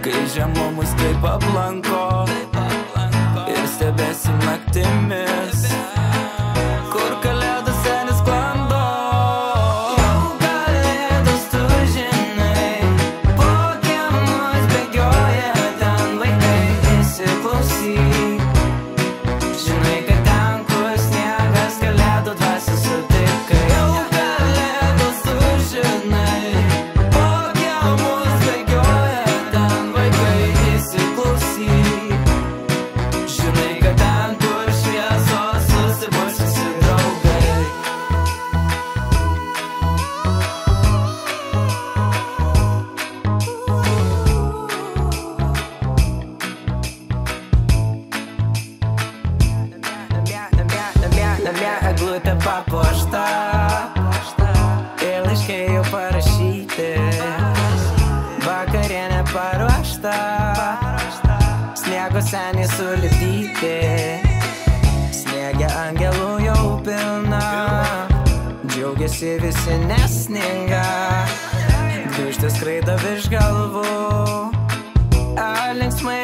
kai žemumus taip aplanko ir stebėsim naktimis, kur kalėdų senis sklando. Jau kalėdos tu žinai, po kiemus bėgioja ten vaikai, įsiklausyk. Žinai, kad ten, kur sniegas, kalėdų dvasią sutikai. Jau kalėdos tu žinai, po kiemus bėgioja ten vaikai, įsiklausyk. Žinai, kad ten, kur šviesos susiburs visi draugai. Namie eglutė papuošta ir laiškai jau parašyti, vakarienė paruošta, sniego seniai sulipdyti, sniege angelų jau pilna, džiaugiasi visi nesninga, gvištis skraido virš galvų, linksmai